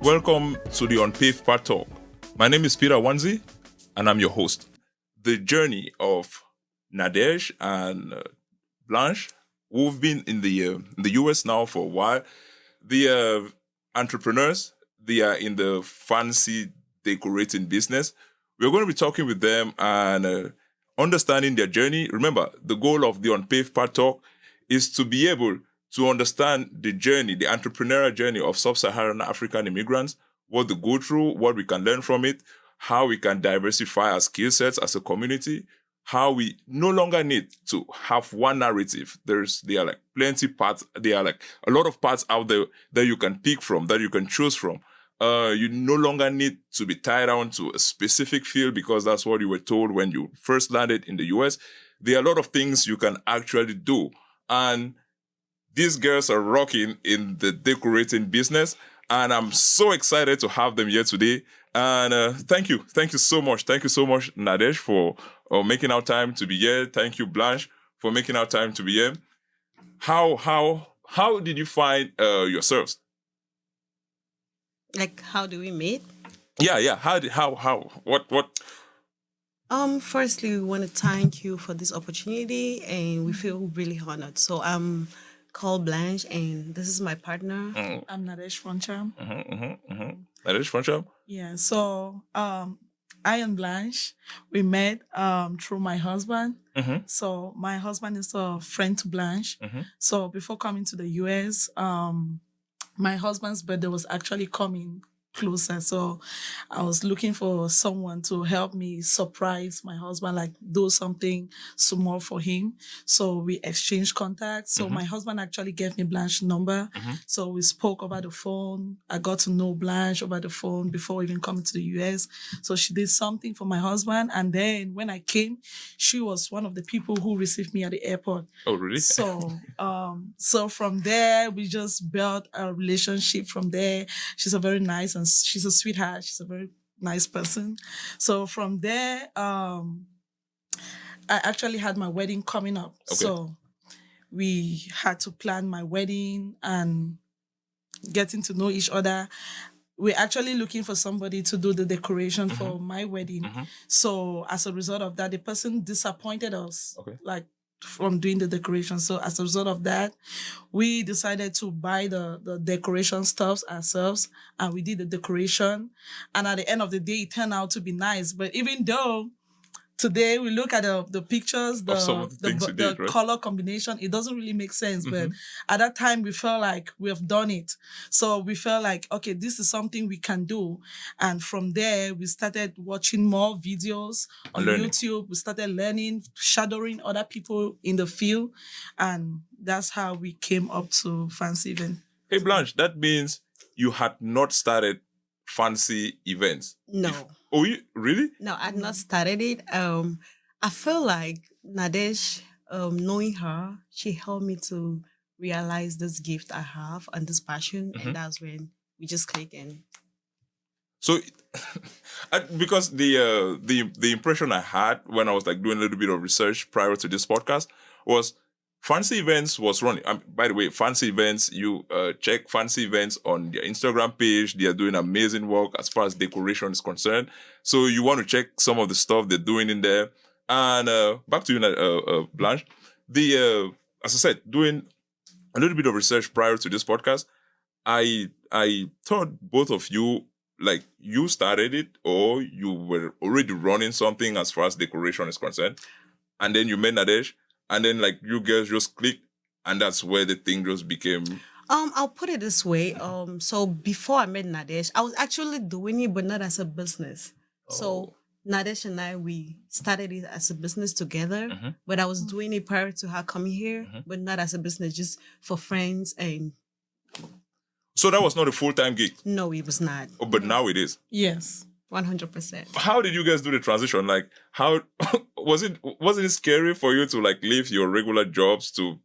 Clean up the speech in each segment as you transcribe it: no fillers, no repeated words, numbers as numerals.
Welcome to the Unpaved Path Talk. My name is Peter Wanzi, and I'm your host. The journey of Nadege and Blanche, who've been in the US now for a while. The entrepreneurs, they are in the fancy decorating business. We're going to be talking with them and understanding their journey. Remember, the goal of the Unpaved Path Talk is to be able to understand the journey, the entrepreneurial journey of sub-Saharan African immigrants, what they go through, what we can learn from it, how we can diversify our skill sets as a community, how we no longer need to have one narrative. There are like plenty parts. There are like a lot of parts out there that you can pick from, that you can choose from. You no longer need to be tied down to a specific field because that's what you were told when you first landed in the US. There are a lot of things you can actually do. And these girls are rocking in the decorating business. And I'm so excited to have them here today. And thank you. Thank you so much. Thank you so much, Nadege, for making our time to be here. Thank you, Blanche, for making our time to be here. How did you find yourselves? Like, how do we meet? Yeah. What? Firstly, we want to thank you for this opportunity, and we feel really honored. So I'm called Blanche, and this is my partner. I'm Nadege Foncham. Nadege Foncham? Yeah, so I and Blanche, we met through my husband. So my husband is a friend to Blanche. So before coming to the US, my husband's birthday was actually coming closer. So I was looking for someone to help me surprise my husband, like do something small for him. So we exchanged contacts. So my husband actually gave me Blanche's number. So we spoke over the phone. I got to know Blanche over the phone before even coming to the US. So she did something for my husband. And then when I came, she was one of the people who received me at the airport. Oh, really? So from there, we just built a relationship from there. She's a very nice and she's a sweetheart. She's a very nice person. So from there, I actually had my wedding coming up. Okay. So we had to plan my wedding and getting to know each other. We're actually looking for somebody to do the decoration for my wedding. So as a result of that, the person disappointed us. Okay. Like from doing the decoration. So as a result of that, we decided to buy the decoration stuffs ourselves, and we did the decoration. And at the end of the day, it turned out to be nice. But even though today we look at the pictures, the right? color combination, it doesn't really make sense. But at that time, we felt like we have done it. So we felt like, okay, this is something we can do. And from there, we started watching more videos on YouTube. We started learning, shadowing other people in the field. And that's how we came up to Fancy Event. Hey, Blanche, that means you had not started fancy events. No. Oh, you really? No, I've not started it. I feel like Nadege, knowing her, she helped me to realize this gift I have and this passion, and that's when we just click in. So, because the impression I had when I was like doing a little bit of research prior to this podcast was Fancy Events was running. By the way, Fancy Events, you check Fancy Events on their Instagram page. They are doing amazing work as far as decoration is concerned. So you want to check some of the stuff they're doing in there. And back to you, Blanche. As I said, doing a little bit of research prior to this podcast, I thought both of you, like, you started it or you were already running something as far as decoration is concerned. And then you met Nadege. And then, like, you girls just clicked, and that's where the thing just became... I'll put it this way. So before I met Nadege, I was actually doing it, but not as a business. So Nadege and I, we started it as a business together, but I was doing it prior to her coming here, but not as a business, just for friends. And so that was not a full-time gig? No, it was not. Oh, but now it is? Yes. 100%. How did you guys do the transition? Like, how wasn't it scary for you to like leave your regular jobs to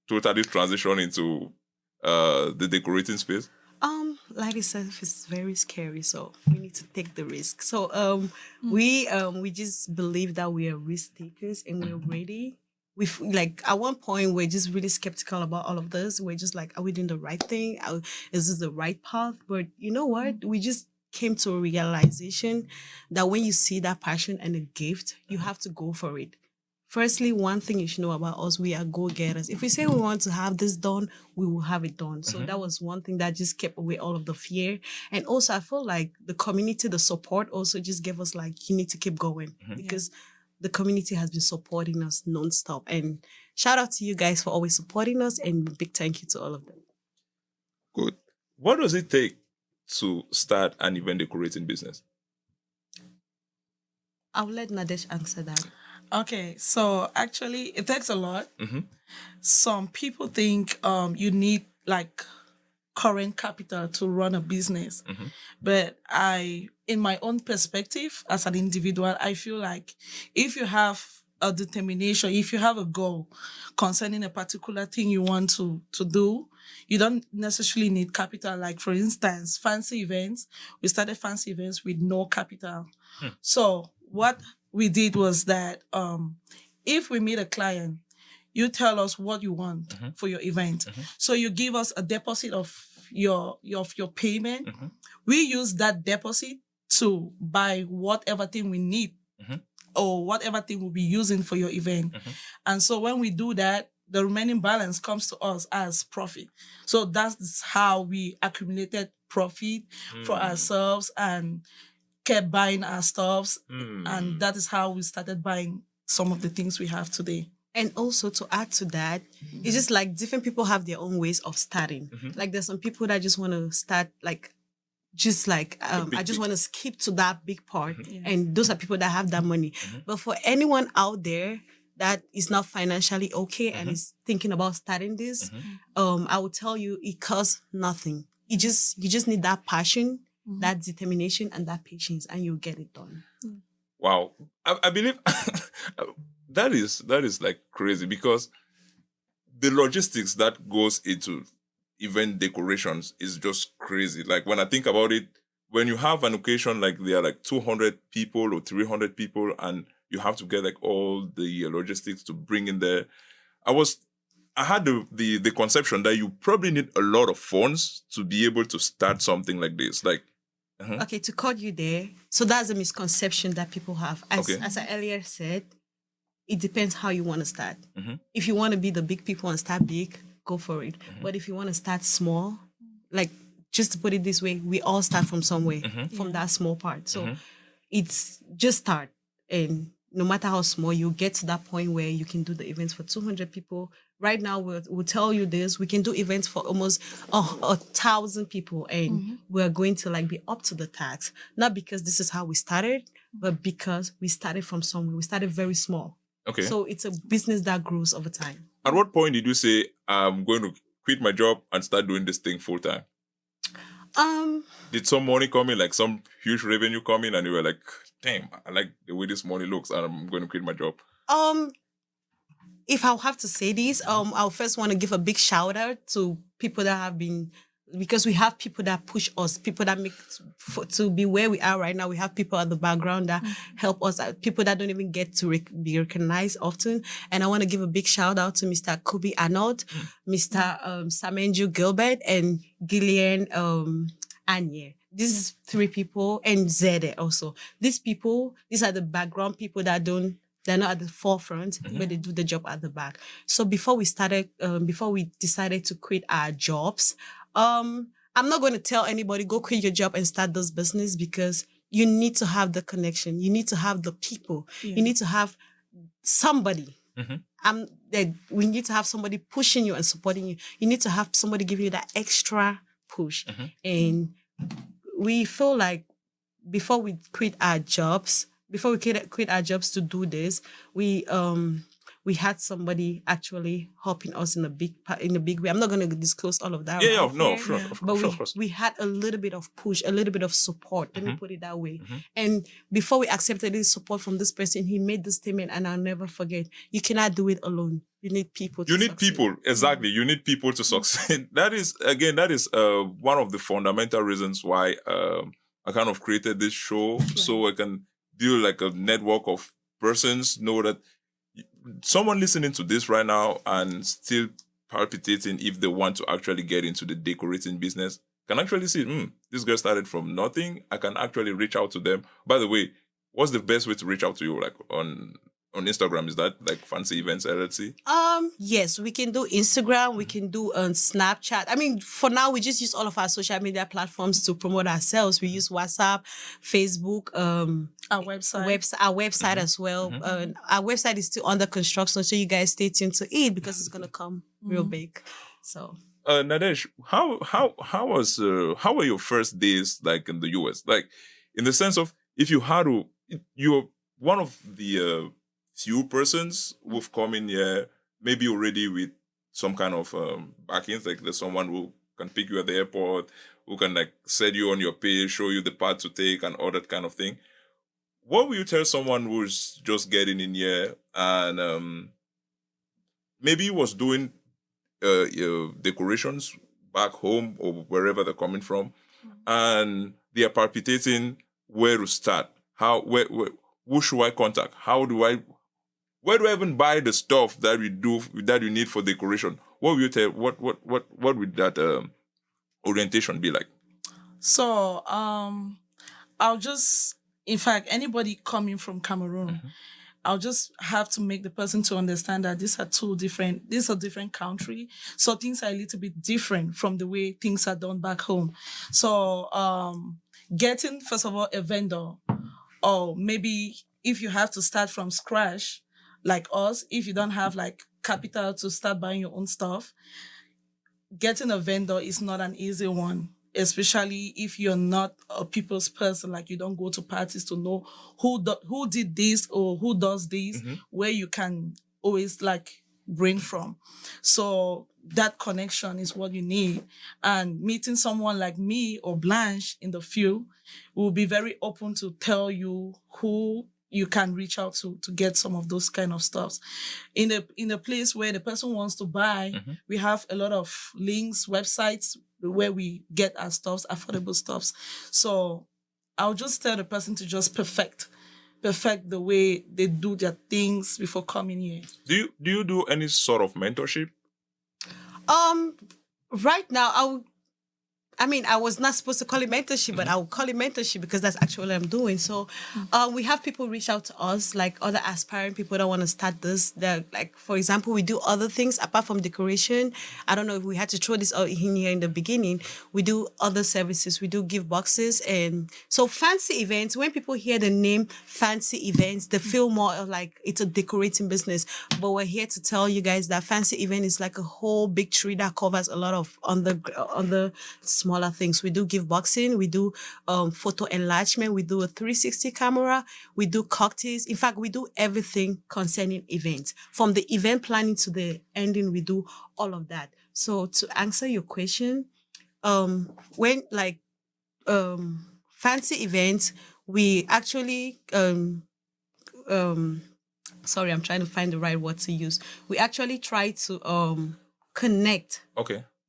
totally transition into the decorating space? Life itself is very scary, so we need to take the risk. So we just believe that we are risk takers and we're ready. like at one point we're just really skeptical about all of this. We're just like, are we doing the right thing? Is this the right path? But you know what? We just came to a realization that when you see that passion and a gift, you have to go for it. Firstly, one thing you should know about us, we are go-getters. If we say we want to have this done, we will have it done. So that was one thing that just kept away all of the fear. And also, I feel like the community, the support also just gave us like, you need to keep going because the community has been supporting us nonstop. And shout out to you guys for always supporting us, and big thank you to all of them. Good. What does it take to start an event decorating business? I'll let Nadege answer that. Okay, so actually, it takes a lot. Some people think you need like current capital to run a business, but in my own perspective as an individual, I feel like if you have a determination, if you have a goal concerning a particular thing you want to do, you don't necessarily need capital. Like for instance, fancy events. We started fancy events with no capital. So what we did was that if we meet a client, you tell us what you want for your event. So you give us a deposit of your payment. We use that deposit to buy whatever thing we need or whatever thing we'll be using for your event. And so when we do that, the remaining balance comes to us as profit. So that's how we accumulated profit for ourselves and kept buying our stuffs. And that is how we started buying some of the things we have today. And also to add to that, it's just like different people have their own ways of starting. Like there's some people that just want to start like, just like, I just want to skip to that big part. And those are people that have that money. But for anyone out there that is not financially okay and is thinking about starting this, I will tell you it costs nothing. You just need that passion, that determination, and that patience, and you'll get it done. Wow. I believe that is like crazy, because the logistics that goes into event decorations is just crazy. Like when I think about it, when you have an occasion like there are like 200 people or 300 people and you have to get like all the logistics to bring in there. I had the conception that you probably need a lot of funds to be able to start something like this. Like, okay, to cut you there. So that's a misconception that people have. As I earlier said, it depends how you want to start. If you want to be the big people and start big, go for it. But if you want to start small, like just to put it this way, we all start from somewhere, from that small part. So it's just start. And no matter how small, you get to that point where you can do the events for 200 people. Right now, we'll tell you this. We can do events for almost 1,000 people. And we're going to like be up to the task. Not because this is how we started, but because we started from somewhere. We started very small. Okay. So it's a business that grows over time. At what point did you say, I'm going to quit my job and start doing this thing full time? Did some money come in, like some huge revenue come in, and you were like, damn, I like the way this money looks and I'm going to quit my job? If I'll have to say this, I'll first want to give a big shout out to people that have been, because we have people that push us, people that make to be where we are right now. We have people at the background that help us, people that don't even get to be recognized often. And I want to give a big shout out to Mr. Kobe Arnold, Mr. Samenju Gilbert, and Gillian Anye. These three people, and Zede also. These are the background people that they're not at the forefront, but they do the job at the back. So before we decided to quit our jobs, I'm not going to tell anybody, go quit your job and start this business, because you need to have the connection. You need to have the people. You need to have somebody. We need to have somebody pushing you and supporting you. You need to have somebody giving you that extra push. And we feel like before we quit our jobs to do this, we had somebody actually helping us in a big way. I'm not going to disclose all of that. We had a little bit of push, a little bit of support. Let me put it that way. And before we accepted this support from this person, he made this statement, and I'll never forget: you cannot do it alone. You need people to succeed. People, exactly. You need people to succeed. That is one of the fundamental reasons why I kind of created this show, so I can build like a network of persons, know that someone listening to this right now and still palpitating if they want to actually get into the decorating business can actually see, this girl started from nothing. I can actually reach out to them. By the way, what's the best way to reach out to you? Like on Instagram, is that like Fancy Events LLC? Yes, we can do Instagram, we can do Snapchat. I mean, for now, we just use all of our social media platforms to promote ourselves. We use WhatsApp, Facebook, Our website. our website as well. Our website is still under construction, so you guys stay tuned to it because it's gonna come real big. So. Nadege, how were your first days like in the US? Like in the sense of if you had to, you're one of the few persons who've come in here maybe already with some kind of backings. Like there's someone who can pick you at the airport, who can like set you on your page, show you the path to take, and all that kind of thing. What will you tell someone who's just getting in here and maybe was doing decorations back home or wherever they're coming from, and they are palpitating where to start? Who should I contact? Where do I even buy the stuff that you need for decoration? What will you tell? What would that orientation be like? So I'll just, in fact, anybody coming from Cameroon, I'll just have to make the person to understand that these are different country. So things are a little bit different from the way things are done back home. So getting, first of all, a vendor, or maybe if you have to start from scratch, like us, if you don't have like capital to start buying your own stuff, getting a vendor is not an easy one. Especially if you're not a people's person, like you don't go to parties to know who did this or who does this, where you can always like bring from. So that connection is what you need. And meeting someone like me or Blanche in the field will be very open to tell you who you can reach out to get some of those kind of stuffs. In a place where the person wants to buy, we have a lot of links, websites where we get our stuffs, affordable stuffs. So I'll just tell the person to just perfect the way they do their things before coming here. Do you do any sort of mentorship? Right now, I was not supposed to call it mentorship, but I will call it mentorship because that's actually what I'm doing. So we have people reach out to us, like other aspiring people that want to start this. They're like, for example, we do other things apart from decoration. I don't know if we had to throw this out in here in the beginning. We do other services. We do gift boxes. And so Fancy Events, when people hear the name Fancy Events, they feel more of like it's a decorating business. But we're here to tell you guys that Fancy Event is like a whole big tree that covers a lot of on the smaller things. We do gift boxing, we do photo enlargement, we do a 360 camera, we do cocktails. In fact, we do everything concerning events. From the event planning to the ending, we do all of that. So to answer your question, when like Fancy Events, we actually sorry, I'm trying to find the right word to use. We actually try to connect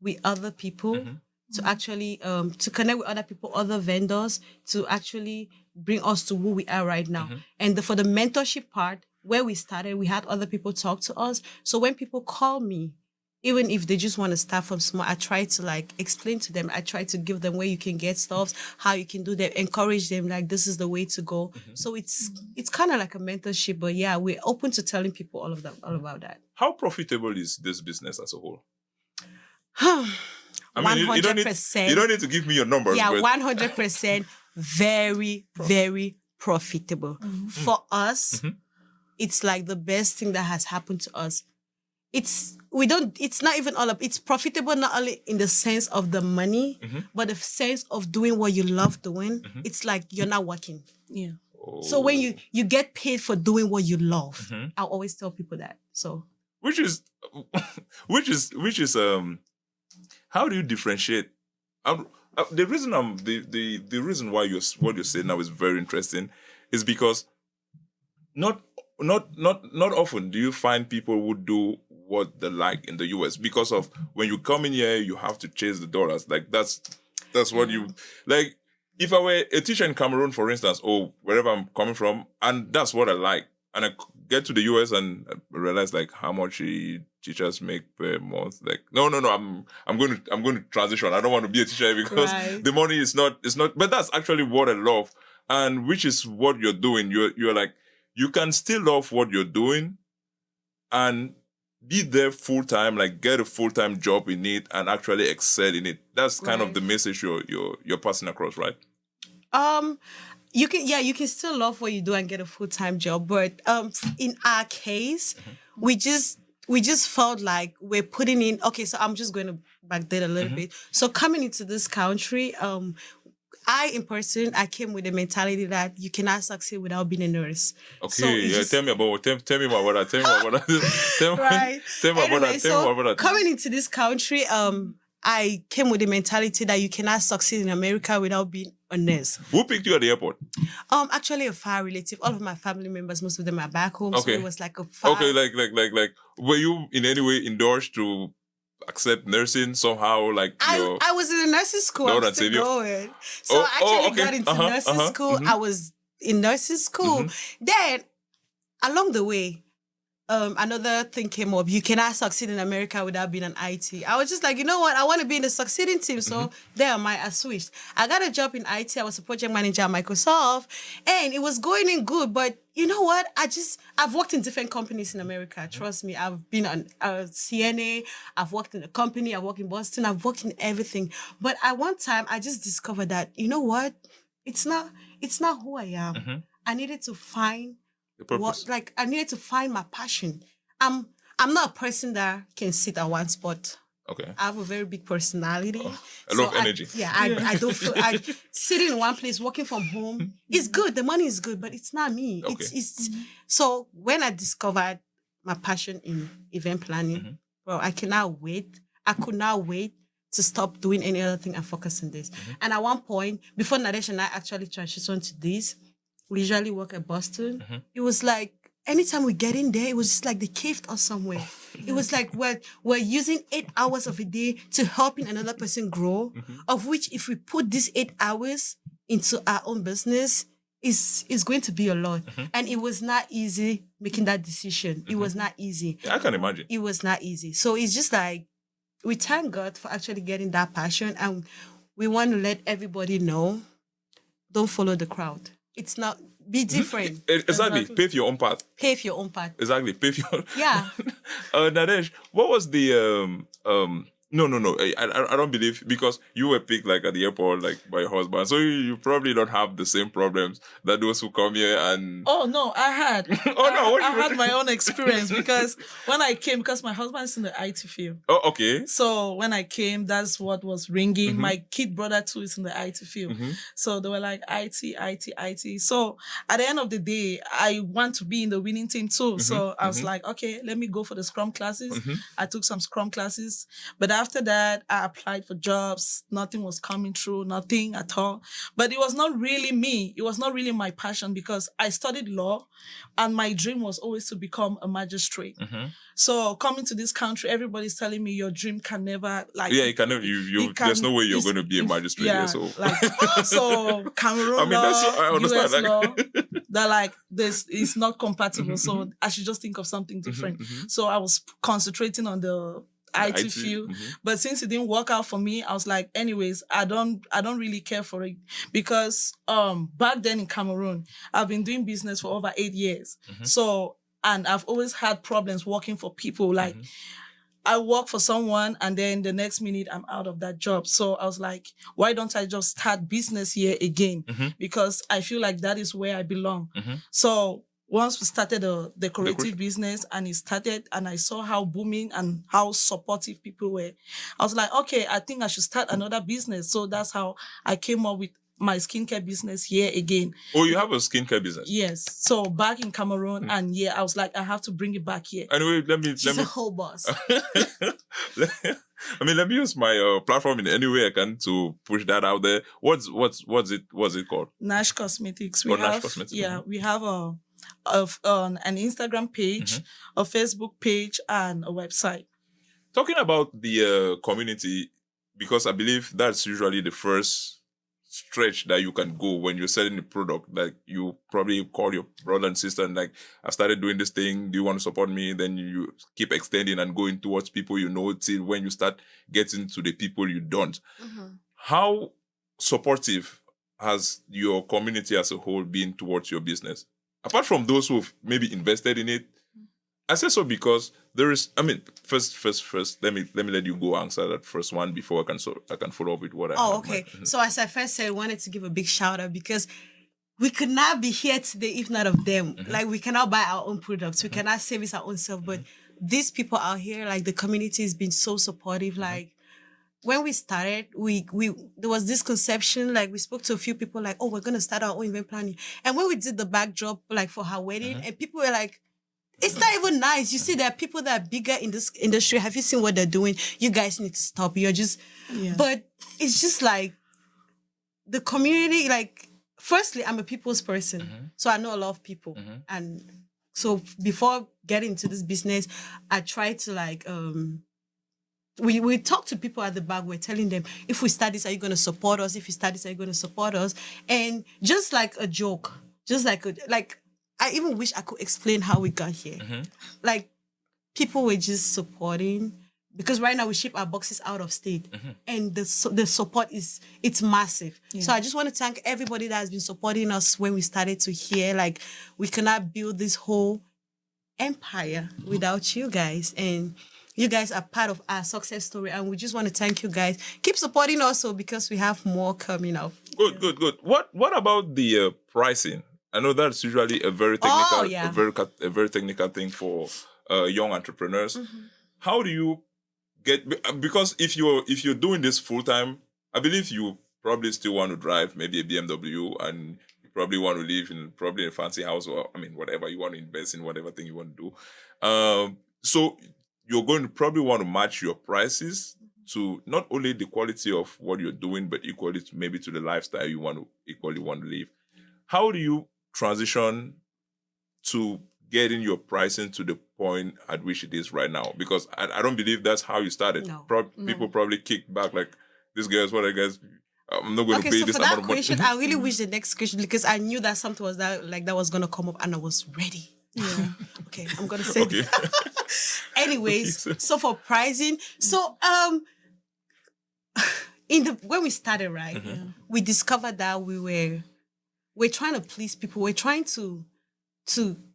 with other people, to actually to connect with other people, other vendors, to actually bring us to who we are right now. And for the mentorship part, where we started, we had other people talk to us. So when people call me, even if they just want to start from small, I try to like explain to them. I try to give them where you can get stuff, how you can do that, encourage them like this is the way to go. So it's kind of like a mentorship, but yeah, we're open to telling people all about that. How profitable is this business as a whole? I mean, 100%. You don't need to give me your numbers. Yeah, but 100%. Very, very profitable. For us, it's like the best thing that has happened to us. It's not even all up. It's profitable not only in the sense of the money, but the sense of doing what you love doing. It's like you're not working. Yeah. So when you get paid for doing what you love, I always tell people that. So which is how do you differentiate? The reason the reason why what you're saying now is very interesting is because not often do you find people who do what they like in the US, because of when you come in here you have to chase the dollars. Like that's what you like. If I were a teacher in Cameroon, for instance, or wherever I'm coming from, and that's what I like, and I get to the US and realize like how much teachers make per month? Like, no. I'm going to transition. I don't want to be a teacher because Right. the money is not. But that's actually what I love, and which is what you're doing. You're like, you can still love what you're doing, and be there full time, like get a full time job in it, and actually excel in it. That's kind of Right. the message you're passing across, right? You can still love what you do and get a full-time job, but in our case, we just felt like we're putting in. Okay, so I'm just going to backdate a little bit. So coming into this country, I came with the mentality that you cannot succeed without being a nurse. Okay, So it yeah. just- Tell me more about that. Tell me more about that. right. Tell me Anyway, about that. coming into this country, I came with the mentality that you cannot succeed in America without being a nurse. Who picked you at the airport? Actually a far relative. All of my family members, most of them are back home. So Okay. it was like a far. Okay, like, were you in any way endorsed to accept nursing somehow? Like, I was in a nursing school. Lord I'm and still Savior. going. So I actually got into nursing school. I was in nursing school. Then along the way, another thing came up. You cannot succeed in America without being an IT. I was just like, you know what? I want to be in the succeeding team. So there I switched. I got a job in IT. I was a project manager at Microsoft, and it was going in good. But you know what? I've worked in different companies in America. Trust me. I've been on CNA. I've worked in a company. I've worked in Boston. I've worked in everything. But at one time, I just discovered that, you know what? It's not who I am. I needed to find I needed to find my passion. I'm not a person that can sit at one spot. Okay. I have a very big personality. A lot of energy. I don't feel sitting in one place, working from home is good. The money is good, but it's not me. Okay. It's so when I discovered my passion in event planning, well, I could not wait to stop doing any other thing and focus on this. And at one point, before Nadege and I actually transitioned to this, we usually work at Boston. It was like anytime we get in there, it was just like they caved us somewhere. It was like we're using 8 hours of a day to helping another person grow, of which if we put these 8 hours into our own business, is going to be a lot. And it was not easy making that decision. It was not easy. Yeah, I can imagine. It was not easy. So it's just like, we thank God for actually getting that passion. And we want to let everybody know, don't follow the crowd. It's not, be different. Exactly. Pave your own path. Pave your own path. Exactly. Pave your. Yeah. Nadege, what was the No. I don't believe, because you were picked like at the airport like by your husband, so you probably don't have the same problems that those who come here and. Oh no, I had. I had my own experience because when I came, because my husband's in the IT field. Oh, okay. So when I came, that's what was ringing. My kid brother too is in the IT field. So they were like IT. So at the end of the day, I want to be in the winning team too. So I was like, okay, let me go for the Scrum classes. I took some Scrum classes, but after that, I applied for jobs. Nothing was coming through, nothing at all. But it was not really me. It was not really my passion because I studied law and my dream was always to become a magistrate. So coming to this country, everybody's telling me your dream can never Yeah, you cannot. There's no way you're going to be a magistrate here. So so Cameroon law, US law, they're like, this is not compatible. So I should just think of something different. So I was concentrating on the IT field. But since it didn't work out for me, I was like, anyways, I don't really care for it because back then in Cameroon, I've been doing business for over 8 years. So, and I've always had problems working for people. Like I work for someone and then the next minute I'm out of that job. So I was like, why don't I just start business here again? Because I feel like that is where I belong. So once we started a decorative business and it started and I saw how booming and how supportive people were, I was like, okay, I think I should start another business. So that's how I came up with my skincare business here again. Oh, you have a skincare business? Yes. So back in Cameroon and I was like, I have to bring it back here. Anyway, She's a whole boss. Let me use my platform in any way I can to push that out there. What's it called? Nash Cosmetics. Nash Cosmetics. Yeah, we have an Instagram page, a Facebook page, and a website. Talking about the community, because I believe that's usually the first stretch that you can go when you're selling the product? Like, you probably call your brother and sister and like, I started doing this thing. Do you want to support me? Then you keep extending and going towards people you know till when you start getting to the people you don't. How supportive has your community as a whole been towards your business? Apart from those who've maybe invested in it, I say so because there is. I mean, first. Let me let you go answer that first one before I can follow up with what I. Oh, have. okay. So as I first said, I wanted to give a big shout out because we could not be here today if not of them. Like, we cannot buy our own products, we cannot service our own self, but these people out here, like, the community has been so supportive. Like, when we started, we there was this conception, like, we spoke to a few people, like, oh, we're gonna start our own event planning. And when we did the backdrop, like, for her wedding, and people were like, it's not even nice. You see, there are people that are bigger in this industry. Have you seen what they're doing? You guys need to stop. You're just, but it's just like the community. Like, firstly, I'm a people's person, so I know a lot of people, and so before getting into this business, I try to like we talk to people at the back. We're telling them, if we start this, are you going to support us? If you start this, are you going to support us? And just like a joke, just like I even wish I could explain how we got here. Like, people were just supporting, because right now we ship our boxes out of state, and the support it's massive. So I just want to thank everybody that has been supporting us when we started to hear, like, we cannot build this whole empire without you guys, and you guys are part of our success story, and we just want to thank you guys. Keep supporting us, because we have more coming up. Good. What about the pricing? I know that's usually a very technical, a very technical thing for young entrepreneurs. How do you get? Because if you're doing this full time, I believe you probably still want to drive maybe a BMW, and you probably want to live in probably a fancy house, or I mean, whatever you want to invest in, whatever thing you want to do. So you're going to probably want to match your prices to not only the quality of what you're doing, but equally to maybe to the lifestyle you want to live. How do you transition to getting your pricing to the point at which it is right now? Because I don't believe that's how you started. No. People probably kicked back like, this guy's what I guess. I'm not going to pay so this for amount that of money. question, I really wish the next question, because I knew that something was that was going to come up, and I was ready. Okay, I'm going to say that. Anyways, so for pricing, so when we started, right, we discovered that we're trying to please people. We're trying to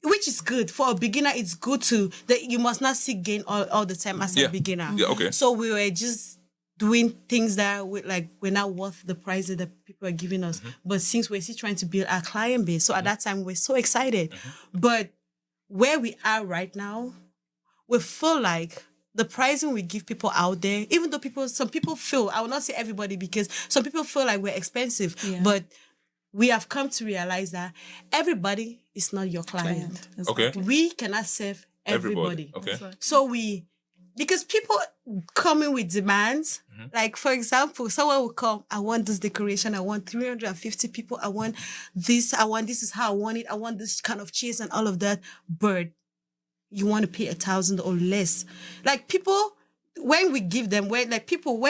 which is good for a beginner. It's good that you must not seek gain all the time as a beginner. Yeah, okay. So we were just doing things that we're not worth the price that people are giving us. But since we're still trying to build our client base, so at that time we're so excited. But where we are right now, we feel like the pricing we give people out there, even though some people feel, I will not say everybody, because some people feel like we're expensive, but we have come to realize that everybody is not your client. Okay. We cannot serve everybody. Okay. So because people come in with demands, like, for example, someone will come, I want this decoration, I want 350 people, I want this is how I want it, I want this kind of cheese and all of that, but you want to pay 1,000 or less. Like, people, when we give them, when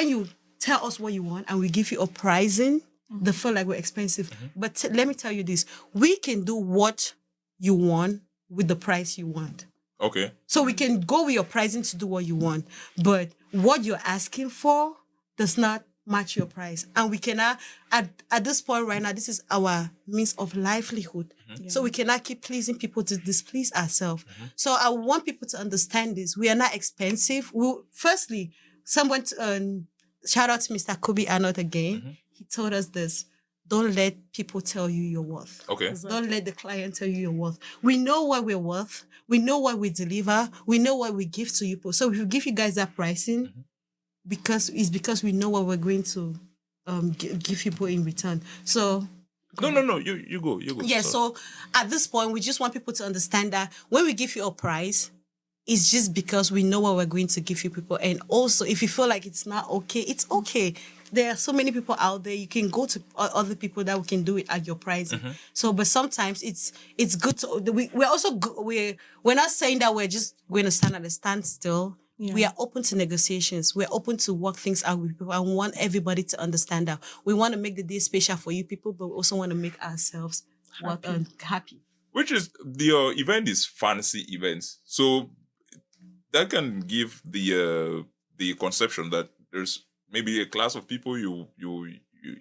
you tell us what you want and we give you a pricing, they feel like we're expensive. But let me tell you this, we can do what you want with the price you want. Okay. So we can go with your pricing to do what you want, but what you're asking for does not match your price. And we cannot, at this point right now, this is our means of livelihood. So we cannot keep pleasing people to displease ourselves. So I want people to understand this. We are not expensive. Firstly, someone, shout out to Mr. Kobe Arnold again. He told us this: don't let people tell you your worth. Okay. Don't let the client tell you your worth. We know what we're worth. We know what we deliver. We know what we give to you. So if we give you guys that pricing, because we know what we're going to give people in return. So No. You go. yeah. So at this point, we just want people to understand that when we give you a price, it's just because we know what we're going to give you people. And also, if you feel like it's not okay, it's okay. There are so many people out there. You can go to other people that we can do it at your price. So, but sometimes it's good to. We're also we're not saying that we're just going to stand at a standstill. We are open to negotiations. We're open to work things out with people. I want everybody to understand that we want to make the day special for you people, but we also want to make ourselves happy. Which is the event is fancy events, so that can give the conception that there's maybe a class of people you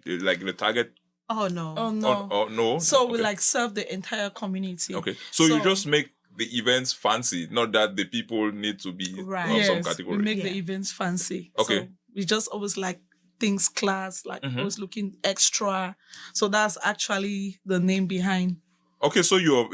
like the target. Oh no. Oh no. So we like serve the entire community. Okay. So you just make the events fancy, not that the people need to be of some category. We make the events fancy. Okay. So we just always like things class, like always looking extra. So that's actually the name behind. Okay, so you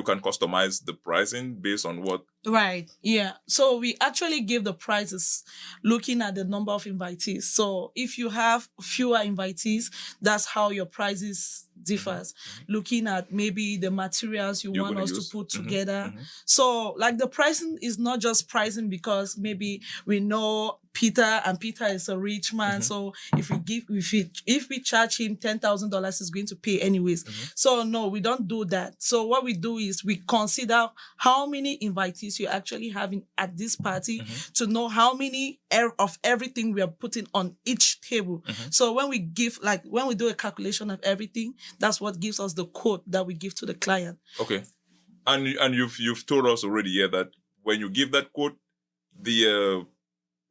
can customize the pricing based on what. Right. Yeah. So we actually give the prices looking at the number of invitees. So if you have fewer invitees, that's how your prices differs. Looking at maybe the materials you want us to put together. So like the pricing is not just pricing because maybe we know Peter and Peter is a rich man. So if we charge him $10,000, he's going to pay anyways. So no, we don't do that. So what we do is we consider how many invitees you're actually having at this party to know how many of everything we are putting on each table. So when we do a calculation of everything, that's what gives us the quote that we give to the client. Okay. And you've told us already here that when you give that quote, the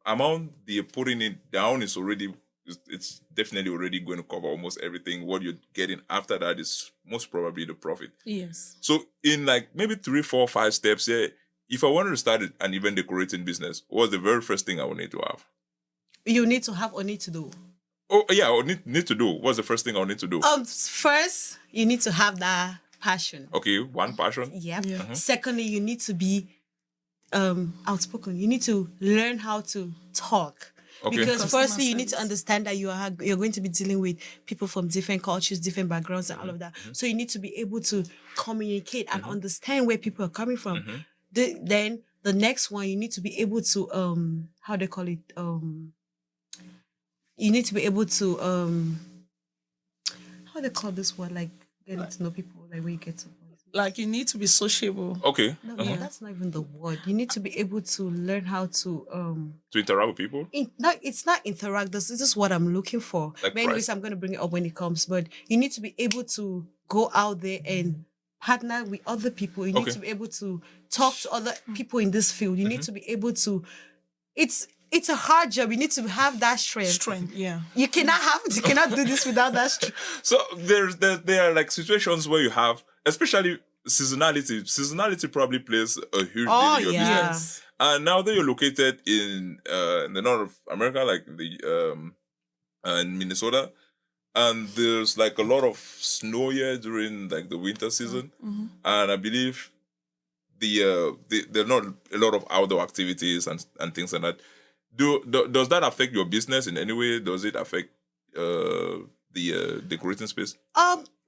amount they're putting it down is it's definitely already going to cover almost everything. What you're getting after that is most probably the profit. Yes. So in like maybe 3, 4, 5 steps here, if I wanted to start an event decorating business, what's the very first thing I would need to have? You need to have or need to do. Oh yeah, I would need to do. What's the first thing I would need to do? First, you need to have that passion. Okay, one passion. Yeah. Secondly, you need to be outspoken. You need to learn how to talk. Okay. Because firstly, you need to understand that you're going to be dealing with people from different cultures, different backgrounds, and all of that. So you need to be able to communicate and understand where people are coming from. Then the next one, you need to be able to how they call it you need to be able to how they call this word, like getting to know people, like where you get to. Like you need to be sociable. Okay. No, that's not even the word. You need to be able to learn how to interact with people. It's not interact. This is what I'm looking for. Like but anyways, I'm going to bring it up when it comes. But you need to be able to go out there and partner with other people. You need to be able to talk to other people in this field. You need to be able to. It's a hard job. You need to have that strength. Yeah. You cannot do this without that strength. So there are like situations where you have, especially seasonality. Seasonality probably plays a huge deal in your business. And now that you're located in the north of America, like in Minnesota, and there's like a lot of snow here during like the winter season, and I believe there are not a lot of outdoor activities and things like that. Does that affect your business in any way? Does it affect the decorating space?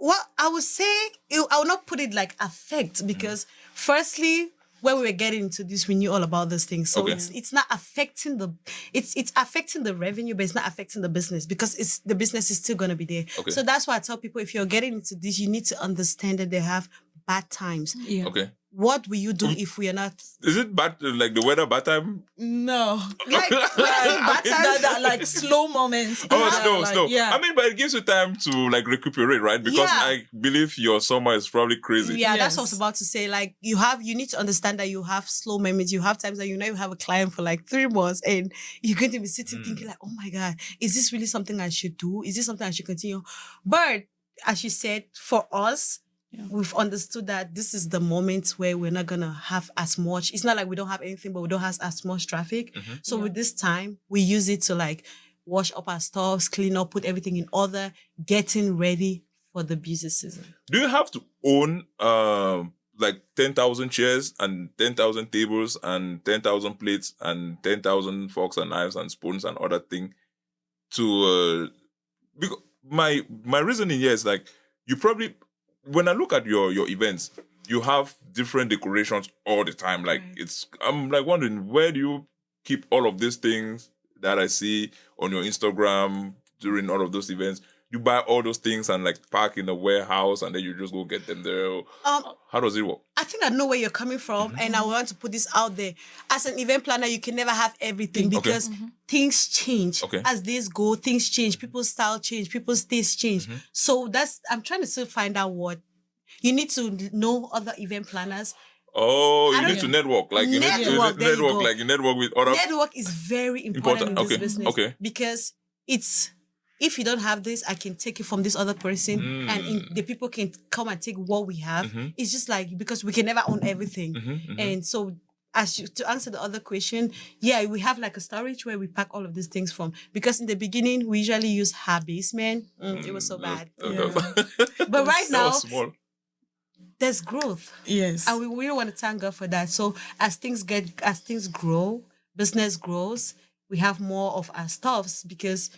Well, I would say I would not put it like affect because firstly, when we were getting into this, we knew all about these things. So it's not affecting it's affecting the revenue, but it's not affecting the business because the business is still gonna be there. Okay. So that's why I tell people if you're getting into this, you need to understand that they have bad times. Yeah. Okay. What will you do if we are not? Is it bad, like the weather bad time? No. Like like slow moments. No. Yeah. I mean, but it gives you time to like recuperate, right? Because I believe your summer is probably crazy. Yeah, that's what I was about to say. Like you need to understand that you have slow moments. You have times that you have a client for like 3 months and you're going to be sitting thinking like, oh my God, is this really something I should do? Is this something I should continue? But as you said, for us, we've understood that this is the moment where we're not going to have as much. It's not like we don't have anything, but we don't have as much traffic. So with this time, we use it to like wash up our stuffs, clean up, put everything in order, getting ready for the busy season. Do you have to own like 10,000 chairs and 10,000 tables and 10,000 plates and 10,000 forks and knives and spoons and other thing to... because my reasoning here is like, you probably... When I look at your events, you have different decorations all the time. Like I'm like wondering, where do you keep all of these things that I see on your Instagram during all of those events? you buy all those things and like park in a warehouse and then you just go get them there? How does it work? I think I know where you're coming from, and I want to put this out there. As an event planner, you can never have everything because things change. As days go, things change. People's style change. People's taste change. So I'm trying to still find out what you need to know other event planners. Oh, you need to network. Like you need to network. Like you network with other. Network is very important in this business. Okay. Because if you don't have this, I can take it from this other person, and the people can come and take what we have. It's just like, because we can never own everything. And so, to answer the other question, we have like a storage where we pack all of these things from. Because in the beginning, we usually use our basement. It was so bad. But right now, there's growth. Yes. And we really want to thank God for that. So as things grow, business grows, we have more of our stuffs, because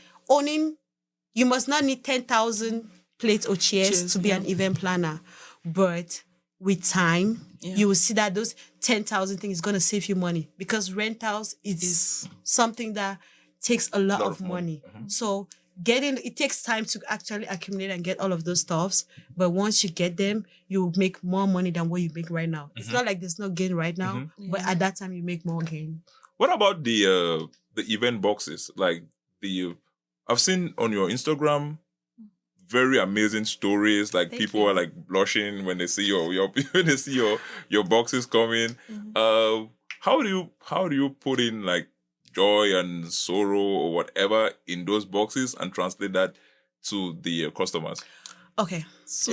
you must not need 10,000 plates or chairs to be an event planner. But with time, you will see that those 10,000 things is going to save you money, because rentals is something that takes a lot of money. So it takes time to actually accumulate and get all of those stuffs. But once you get them, you make more money than what you make right now. It's not like there's no gain right now, but at that time you make more gain. What about the event boxes? Like I've seen on your Instagram very amazing stories. Like people are like blushing when they see your boxes coming. How do you put in like joy and sorrow or whatever in those boxes and translate that to the customers? Okay, so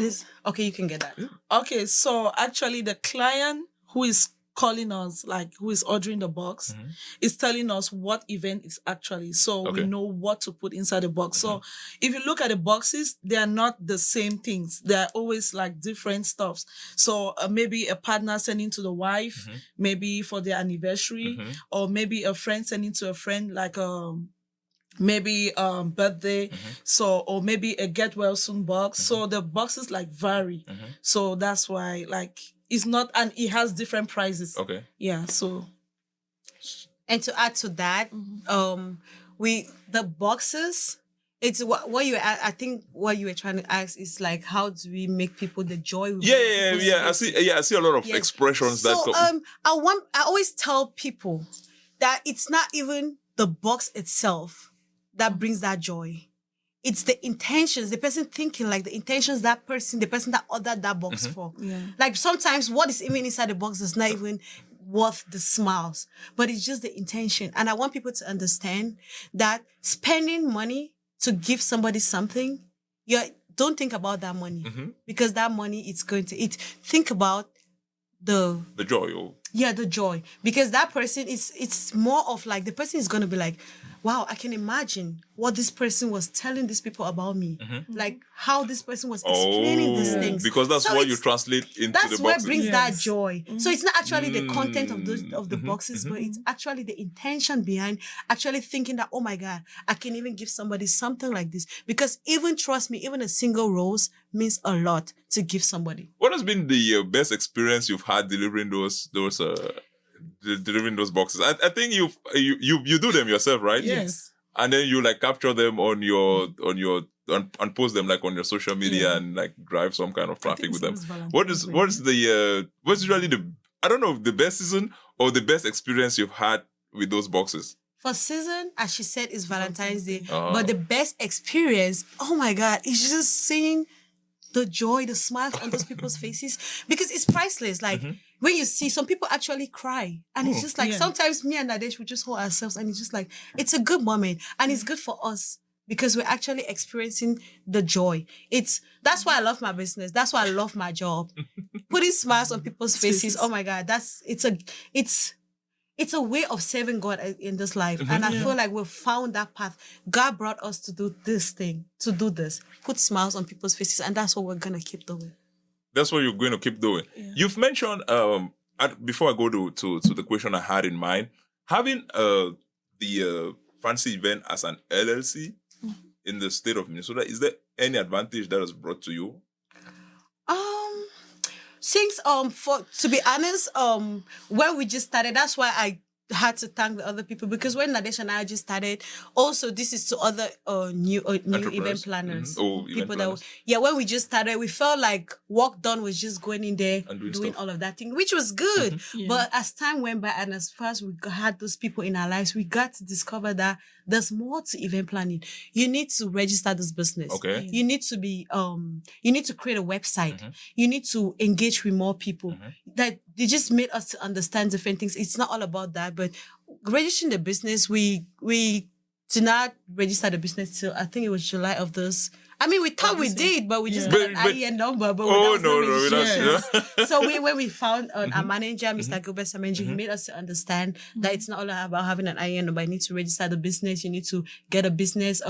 you can get that. Okay, so actually the client who is calling us, like who is ordering the box, is telling us what event is actually, so we know what to put inside the box. So if you look at the boxes, they are not the same things. They are always like different stuffs. So maybe a partner sending to the wife, maybe for their anniversary, or maybe a friend sending to a friend, like maybe birthday, so, or maybe a get well soon box. So the boxes like vary. So that's why like it's not, and it has different prices. Okay. Yeah. So, and to add to that, the boxes. It's what you. I think what you were trying to ask is like, how do we make people the joy? I see a lot of expressions that. So I always tell people that it's not even the box itself that brings that joy. It's the intentions, the person thinking, like the intentions the person that ordered that box for. Yeah. Like sometimes what is even inside the box is not even worth the smiles, but it's just the intention. And I want people to understand that spending money to give somebody something, don't think about that money, because that money is going to think about the joy. The joy, because that person it's more of like, the person is going to be like, wow, I can imagine what this person was telling these people about me. Like how this person was explaining these things. Because that's what you translate into the boxes. That's what brings that joy. So it's not actually the content of the boxes, but it's actually the intention behind actually thinking that, oh my God, I can even give somebody something like this. Because trust me, even a single rose means a lot to give somebody. What has been the best experience you've had delivering those boxes? I think you do them yourself, right? Yes. And then you like capture them on your and post them like on your social media and like drive some kind of traffic with them. What's usually the best season or the best experience you've had with those boxes? For season, as she said, is Valentine's Day. But the best experience, oh my God, is just seeing the joy, the smiles on those people's faces, because it's priceless. Like when you see some people actually cry, and it's just like sometimes me and Nadege, we just hold ourselves, and it's just like, it's a good moment, and it's good for us because we're actually experiencing the joy. That's why I love my business. That's why I love my job. Putting smiles on people's faces. Oh my God, it's a way of serving God in this life. And I feel like we've found that path. God brought us to do this thing, to do this. Put smiles on people's faces. And that's what we're going to keep doing. That's what you're going to keep doing. Yeah. You've mentioned, before I go to the question I had in mind, having the fancy event as an LLC in the state of Minnesota, is there any advantage that is brought to you? Since to be honest, when we just started, that's why had to thank the other people because when Nadege and I just started, also this is to other new event planners, Event planners. When we just started, we felt like work done was just going in there and doing all of that thing, which was good. But as time went by and as far as we had those people in our lives, we got to discover that there's more to event planning. You need to register this business. Okay. You need to be you need to create a website. You need to engage with more people. That they just made us to understand different things. It's not all about that, but registering the business, we did not register the business till I think it was July of this. I mean, we thought we did, but we just got an IEN number. But So when we found our manager, Mr. Gilbert Samenji, he made us to understand that it's not all about having an IEN number. You need to register the business. You need to get a business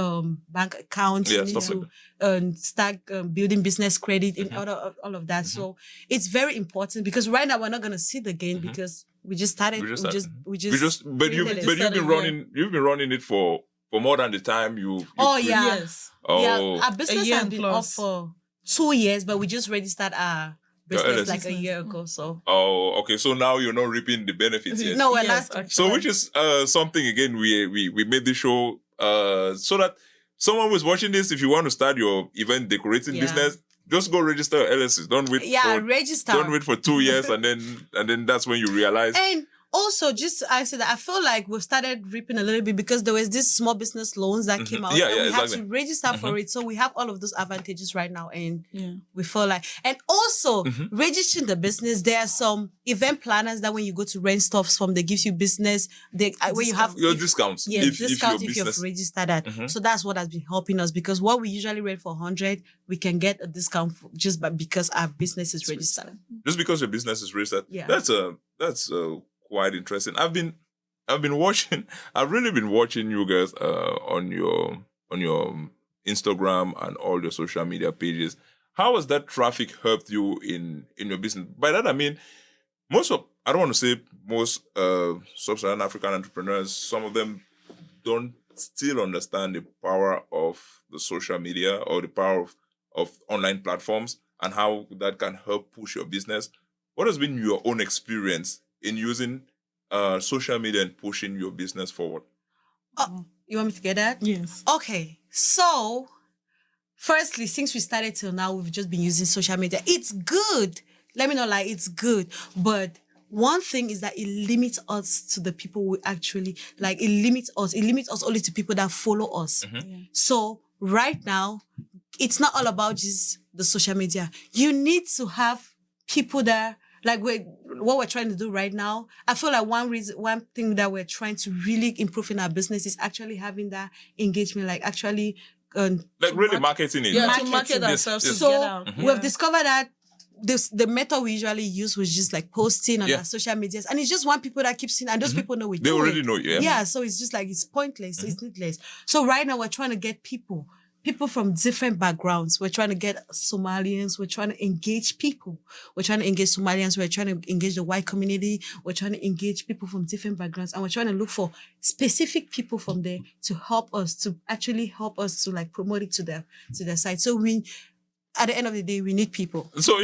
bank account. You need to start building business credit and all of that. So it's very important because right now we're not going to see the gain because we just started. But you've been running it for more than the time you. Yes. Oh. Yeah, our business has been up for 2 years, but we just registered our business like a year ago. So. Oh, okay. So now you're not reaping the benefits yet. No, we're not. So which is something again we made this show so that someone who's watching this, if you want to start your event decorating business, just go register LLCs. Don't wait. Register. Don't wait for 2 years and then that's when you realize. And also, just I said that I feel like we've started reaping a little bit because there was this small business loans that came out. Yeah, and we exactly. had to register for it. So we have all of those advantages right now. And we feel like, and also registering the business, there are some event planners that when you go to rent stuff from, they give you business. Where you have your discounts. Yeah, discounts if you've registered that. So that's what has been helping us because what we usually rent for 100, we can get a discount because our business is registered. Just because your business is registered. Yeah. That's quite interesting. I've really been watching you guys on your Instagram and all your social media pages. How has that traffic helped you in your business? By that I mean I don't want to say most sub-Saharan African entrepreneurs, some of them don't still understand the power of the social media or the power of online platforms and how that can help push your business. What has been your own experience in using social media and pushing your business forward? You want me to get that? Yes. Okay. So, firstly, since we started till now, we've just been using social media. It's good. Let me not lie, it's good. But one thing is that it limits us to the people we actually, like, it limits us only to people that follow us. So, right now, it's not all about just the social media. You need to have people that, like what we're trying to do right now, I feel like one thing that we're trying to really improve in our business is actually having that engagement, like actually really marketing it. Yeah, to market ourselves. So we've discovered that the method we usually use was just like posting on our social medias, and it's just one people that keep seeing, and those people know they already know. Yeah, so it's just like it's pointless, it's needless. So right now we're trying to get people from different backgrounds. We're trying to get Somalians. We're trying to engage people. We're trying to engage Somalians. We're trying to engage the white community. We're trying to engage people from different backgrounds. And we're trying to look for specific people from there to help us to like promote it to their site. So at the end of the day, we need people. So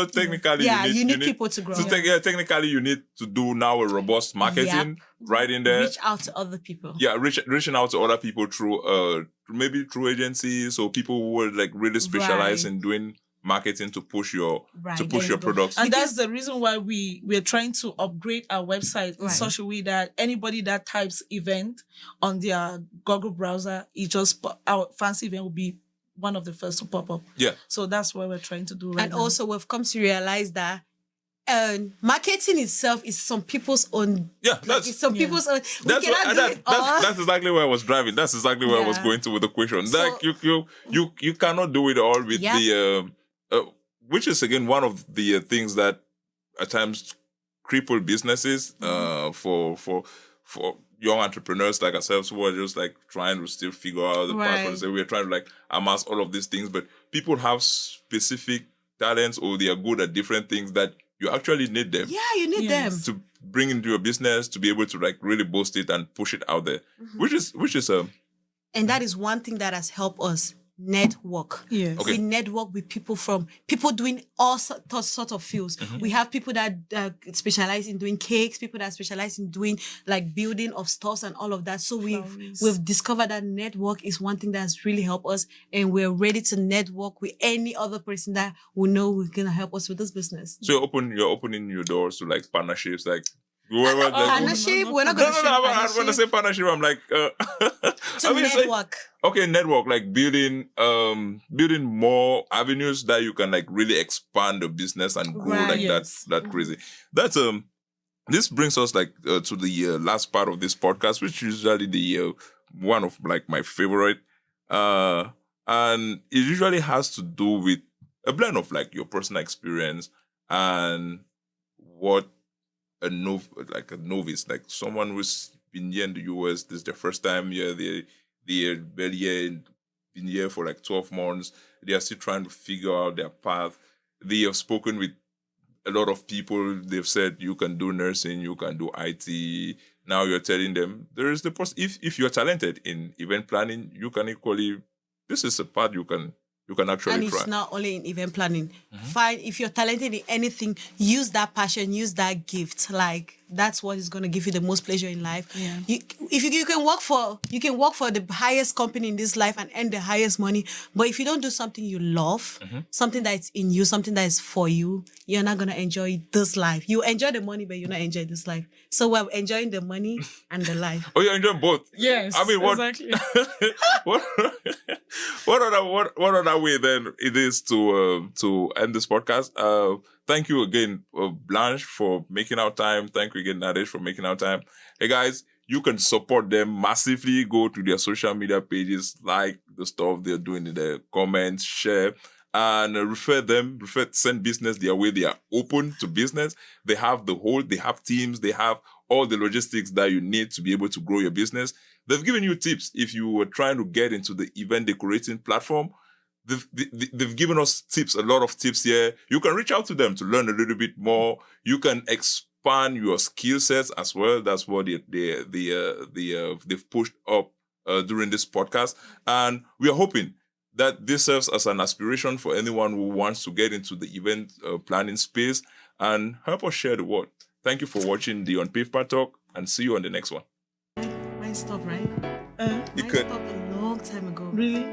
technically, you need people to grow. So technically, you need to do now a robust marketing right in there. Reach out to other people. Yeah, reaching out to other people through maybe through agencies or people who are like really specialize in doing marketing to push your products. And that's the reason why we're trying to upgrade our website in such a way that anybody that types event on their Google browser, our fancy event will be one of the first to pop up. Yeah. So that's what we're trying to do right now. And also we've come to realize that marketing itself is some people's own. Yeah, that's people's own. That's exactly where I was driving. That's exactly where I was going to with the question. So, like you cannot do it all with the which is again one of the things that at times cripple businesses for young entrepreneurs like ourselves who are just like trying to still figure out the platform. So we're trying to like amass all of these things, but people have specific talents or they are good at different things that you actually need them. Yeah, you need them to bring into your business to be able to like really boost it and push it out there, which is and that is one thing that has helped us network. Yes. Okay. We network with people doing all sort of fields. We have people that specialize in doing cakes, people that specialize in doing like building of stores and all of that. So Flowers. we've discovered that network is one thing that's really helped us, and we're ready to network with any other person that we know who's gonna help us with this business. So you're opening your doors to like partnerships, like whoever. Like, Partnership? We're not no, gonna say I partnership. want to say partnership. I'm like, To I mean, it's like- network. okay, network, like building more avenues that you can like really expand the business and grow Right. like Yes. that crazy. That's this brings us like to the last part of this podcast, which is usually the one of like my favorite, and it usually has to do with a blend of like your personal experience and what a novice, like someone who's been here in the US, this is their first time here, they're barely here, been here for like 12 months, they are still trying to figure out their path. They have spoken with a lot of people, they've said you can do nursing, you can do IT. Now you're telling them there is the if you're talented in event planning, you can equally, this is a part you can actually And try. it's not only in event planning. Fine, if you're talented in anything, use that passion, use that gift. Like that's what is going to give you the most pleasure in life. Yeah. You can work for the highest company in this life and earn the highest money, but if you don't do something you love, something that's in you, something that is for you, you're not going to enjoy this life. You enjoy the money, but you're not enjoying this life. So we're enjoying the money and the life. Oh, you're enjoying both. Yes. I mean, what? Exactly. what other way then it is to end this podcast? Thank you again, Blanche, for making our time. Thank you again, Nadege, for making our time. Hey guys, you can support them massively. Go to their social media pages, like the stuff they're doing in the comments, share, and send business their way. They are open to business. They have teams, they have all the logistics that you need to be able to grow your business. They've given you tips if you were trying to get into the event decorating platform. They've given us tips, a lot of tips here. You can reach out to them to learn a little bit more. You can expand your skill sets as well. That's what they've pushed up during this podcast, and we are hoping that this serves as an aspiration for anyone who wants to get into the event planning space and help us share the word. Thank you for watching the On Paper Talk, and see you on the next one. Mine stopped, right? You Mine could. stopped a long time ago. Really?